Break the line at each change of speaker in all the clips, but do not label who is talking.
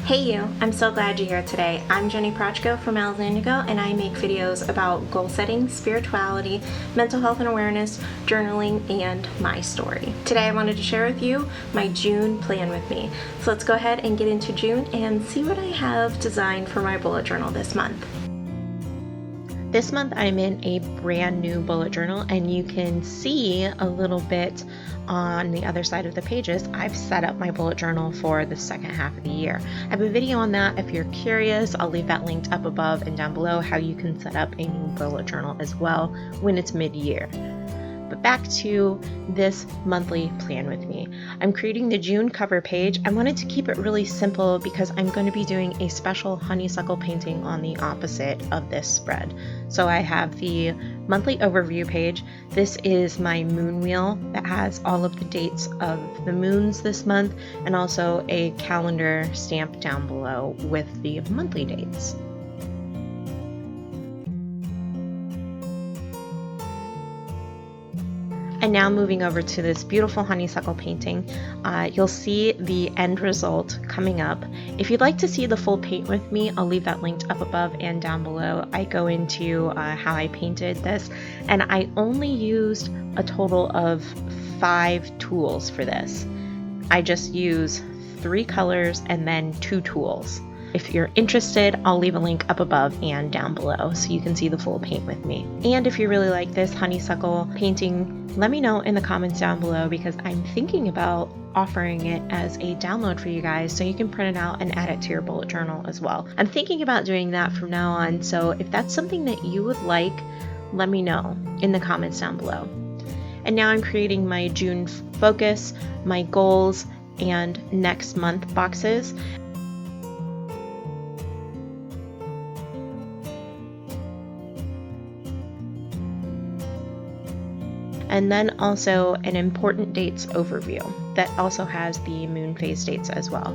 Hey you, I'm so glad you're here today. I'm Jenny Prochko from Alexandria, and I make videos about goal setting, spirituality, mental health and awareness, journaling, and my story. Today I wanted to share with you my June plan with me. So let's go ahead and get into June and see what I have designed for my bullet journal this month. This month I'm in a brand new bullet journal, and you can see a little bit on the other side of the pages. I've set up my bullet journal for the second half of the year. I have a video on that if you're curious. I'll leave that linked up above and down below how you can set up a new bullet journal as well when it's mid-year. But back to this monthly plan with me. I'm creating the June cover page. I wanted to keep it really simple because I'm going to be doing a special honeysuckle painting on the opposite of this spread. So I have the monthly overview page. This is my moon wheel that has all of the dates of the moons this month, and also a calendar stamp down below with the monthly dates. And now moving over to this beautiful honeysuckle painting, you'll see the end result coming up. If you'd like to see the full paint with me, I'll leave that linked up above and down below. I go into how I painted this, and I only used a total of 5 tools for this. I just use 3 colors and then 2 tools. If you're interested, I'll leave a link up above and down below so you can see the full paint with me. And if you really like this honeysuckle painting, let me know in the comments down below, because I'm thinking about offering it as a download for you guys so you can print it out and add it to your bullet journal as well. I'm thinking about doing that from now on, so if that's something that you would like, let me know in the comments down below. And now I'm creating my June focus, my goals, and next month boxes. And then also an important dates overview that also has the moon phase dates as well.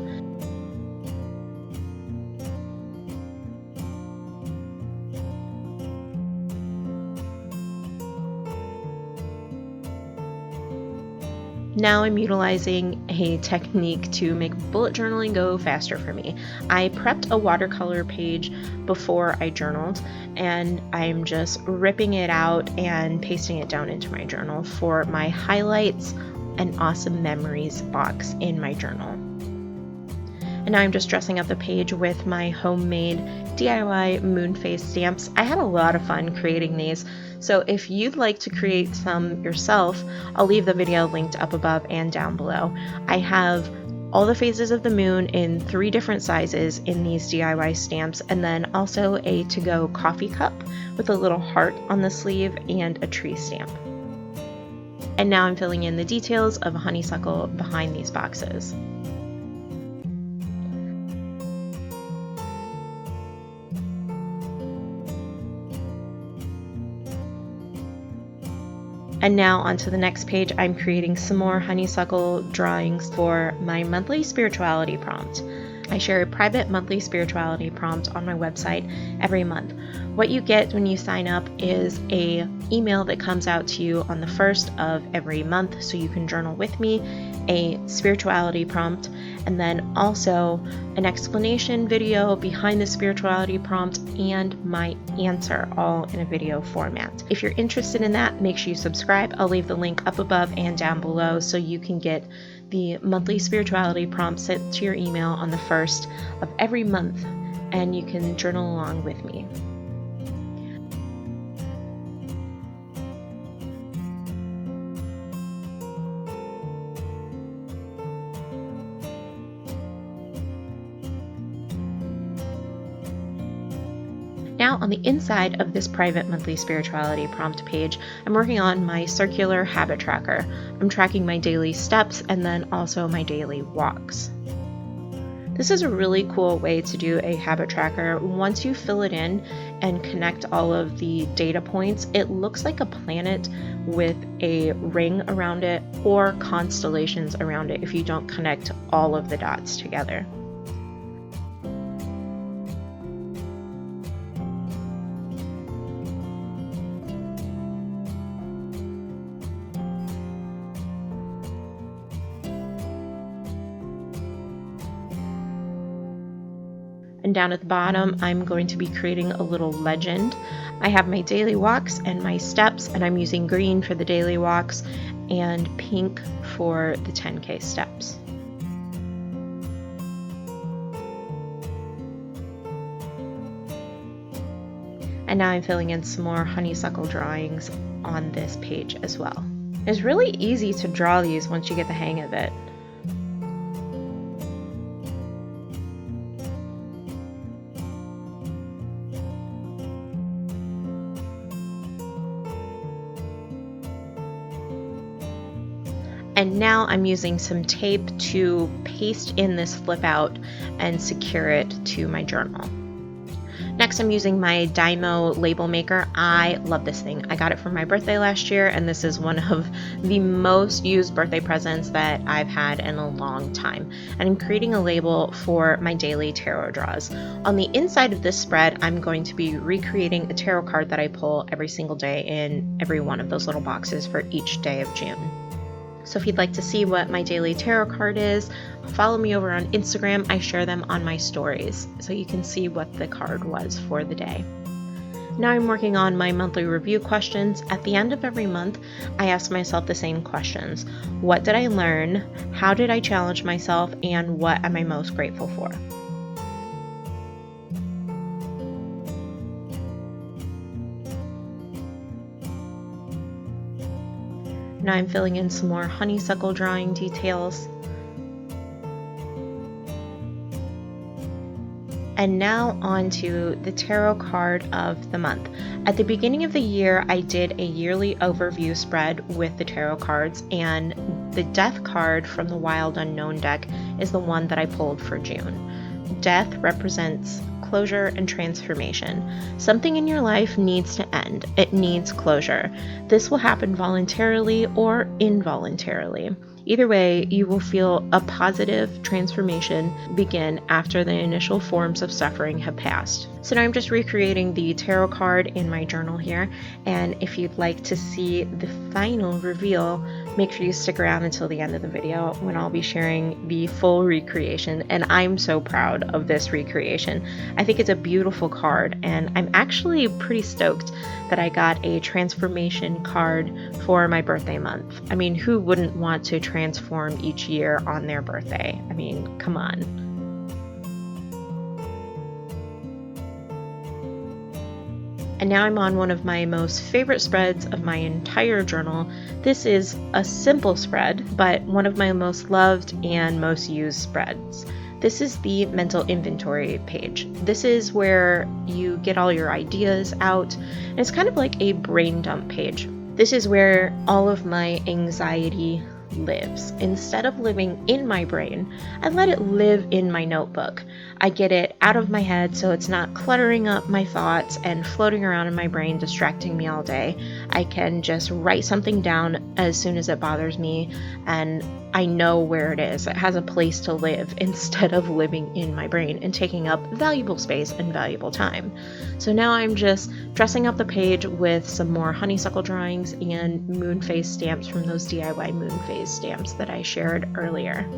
Now I'm utilizing a technique to make bullet journaling go faster for me. I prepped a watercolor page before I journaled, and I'm just ripping it out and pasting it down into my journal for my highlights and awesome memories box in my journal. And now I'm just dressing up the page with my homemade DIY moon phase stamps. I had a lot of fun creating these, so if you'd like to create some yourself, I'll leave the video linked up above and down below. I have all the phases of the moon in 3 different sizes in these DIY stamps, and then also a to-go coffee cup with a little heart on the sleeve and a tree stamp. And now I'm filling in the details of a honeysuckle behind these boxes. And now onto the next page, I'm creating some more honeysuckle drawings for my monthly spirituality prompt. I share a private monthly spirituality prompt on my website every month. What you get when you sign up is an email that comes out to you on the 1st of every month so you can journal with me, a spirituality prompt, and then also an explanation video behind the spirituality prompt and my answer, all in a video format. If you're interested in that, make sure you subscribe. I'll leave the link up above and down below so you can get the monthly spirituality prompt sent to your email on the 1st of every month, and you can journal along with me. Now on the inside of this private monthly spirituality prompt page, I'm working on my circular habit tracker. I'm tracking my daily steps and then also my daily walks. This is a really cool way to do a habit tracker. Once you fill it in and connect all of the data points, it looks like a planet with a ring around it, or constellations around it if you don't connect all of the dots together. And down at the bottom, I'm going to be creating a little legend. I have my daily walks and my steps, and I'm using green for the daily walks and pink for the 10K steps. And now I'm filling in some more honeysuckle drawings on this page as well. It's really easy to draw these once you get the hang of it. And now I'm using some tape to paste in this flip out and secure it to my journal. Next, I'm using my Dymo label maker. I love this thing. I got it for my birthday last year, and this is one of the most used birthday presents that I've had in a long time. And I'm creating a label for my daily tarot draws. On the inside of this spread, I'm going to be recreating a tarot card that I pull every single day in every one of those little boxes for each day of June. So if you'd like to see what my daily tarot card is, follow me over on Instagram. I share them on my stories so you can see what the card was for the day. Now I'm working on my monthly review questions. At the end of every month, I ask myself the same questions. What did I learn? How did I challenge myself? And what am I most grateful for? Now I'm filling in some more honeysuckle drawing details. And now on to the tarot card of the month. At the beginning of the year, I did a yearly overview spread with the tarot cards, and the Death card from the Wild Unknown deck is the one that I pulled for June. Death represents closure and transformation. Something in your life needs to end. It needs closure. This will happen voluntarily or involuntarily. Either way, you will feel a positive transformation begin after the initial forms of suffering have passed. So now I'm just recreating the tarot card in my journal here, and if you'd like to see the final reveal, make sure you stick around until the end of the video when I'll be sharing the full recreation. And I'm so proud of this recreation. I think it's a beautiful card, and I'm actually pretty stoked that I got a transformation card for my birthday month. I mean, who wouldn't want to transform each year on their birthday? I mean, come on. And now I'm on one of my most favorite spreads of my entire journal. This is a simple spread, but one of my most loved and most used spreads. This is the mental inventory page. This is where you get all your ideas out, and it's kind of like a brain dump page. This is where all of my anxiety lives. Instead of living in my brain, I let it live in my notebook. I get it out of my head so it's not cluttering up my thoughts and floating around in my brain, distracting me all day. I can just write something down as soon as it bothers me, and I know where it is. It has a place to live instead of living in my brain and taking up valuable space and valuable time. So now I'm just dressing up the page with some more honeysuckle drawings and moon phase stamps from those DIY moon phase stamps that I shared earlier.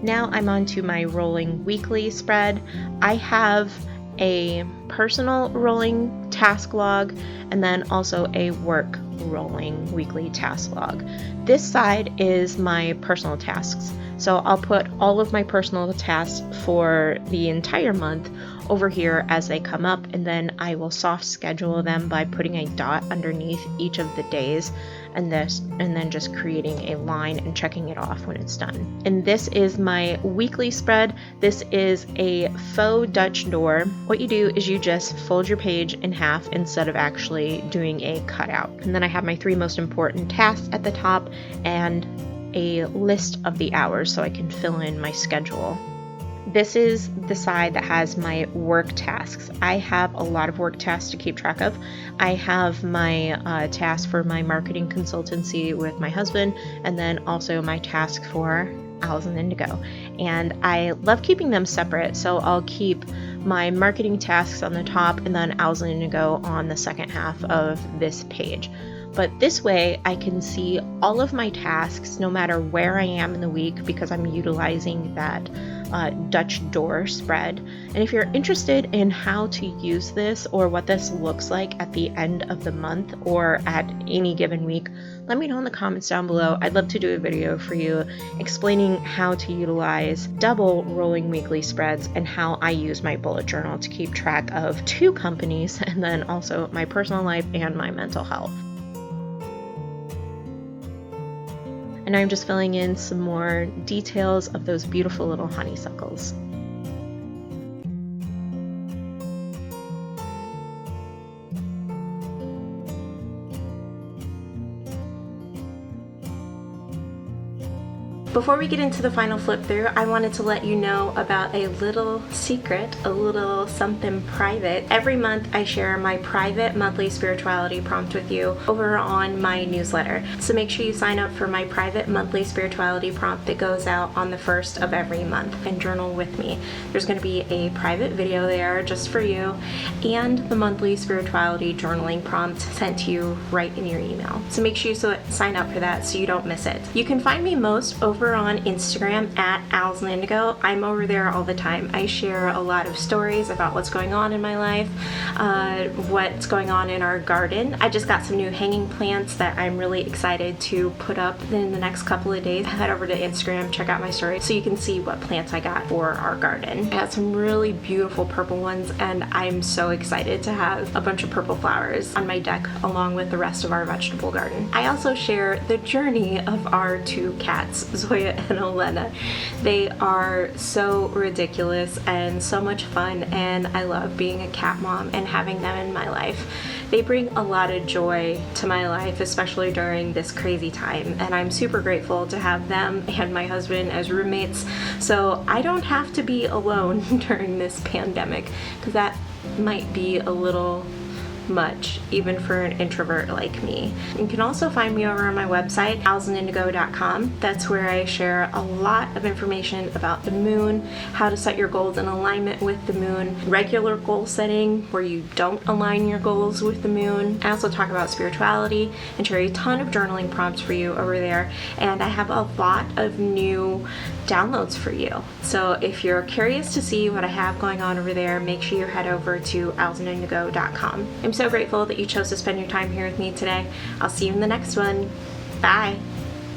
Now I'm on to my rolling weekly spread. I have a personal rolling task log and then also a work rolling weekly task log. This side is my personal tasks. So I'll put all of my personal tasks for the entire month over here as they come up, and then I will soft schedule them by putting a dot underneath each of the days and then just creating a line and checking it off when it's done. And this is my weekly spread. This is a faux Dutch door. What you do is you just fold your page in half instead of actually doing a cutout. And then I have my 3 most important tasks at the top and a list of the hours so I can fill in my schedule. This is the side that has my work tasks. I have a lot of work tasks to keep track of. I have my task for my marketing consultancy with my husband, and then also my task for Owls and Indigo. and I love keeping them separate, so I'll keep my marketing tasks on the top and then Owls and Indigo on the second half of this page. But this way I can see all of my tasks no matter where I am in the week, because I'm utilizing that Dutch door spread. And if you're interested in how to use this or what this looks like at the end of the month or at any given week, let me know in the comments down below. I'd love to do a video for you explaining how to utilize double rolling weekly spreads and how I use my bullet journal to keep track of 2 companies and then also my personal life and my mental health. And I'm just filling in some more details of those beautiful little honeysuckles. Before we get into the final flip through, I wanted to let you know about a little secret, a little something private. Every month I share my private monthly spirituality prompt with you over on my newsletter. So make sure you sign up for my private monthly spirituality prompt that goes out on the 1st of every month and journal with me. There's going to be a private video there just for you and the monthly spirituality journaling prompt sent to you right in your email. So make sure you sign up for that so you don't miss it. You can find me most over on Instagram at Owls and Indigo. I'm over there all the time. I share a lot of stories about what's going on in my life, what's going on in our garden. I just got some new hanging plants that I'm really excited to put up in the next couple of days. Head over to Instagram, check out my story so you can see what plants I got for our garden. I got some really beautiful purple ones and I'm so excited to have a bunch of purple flowers on my deck along with the rest of our vegetable garden. I also share the journey of our 2 cats, Zoya and Elena. They are so ridiculous and so much fun, and I love being a cat mom and having them in my life. They bring a lot of joy to my life, especially during this crazy time, and I'm super grateful to have them and my husband as roommates so I don't have to be alone during this pandemic, because that might be a little much, even for an introvert like me. You can also find me over on my website, owlsandigo.com. That's where I share a lot of information about the moon, how to set your goals in alignment with the moon, regular goal setting where you don't align your goals with the moon. I also talk about spirituality and share a ton of journaling prompts for you over there, and I have a lot of new downloads for you. So if you're curious to see what I have going on over there, make sure you head over to owlsandigo.com. I'm so grateful that you chose to spend your time here with me today. I'll see you in the next one. Bye.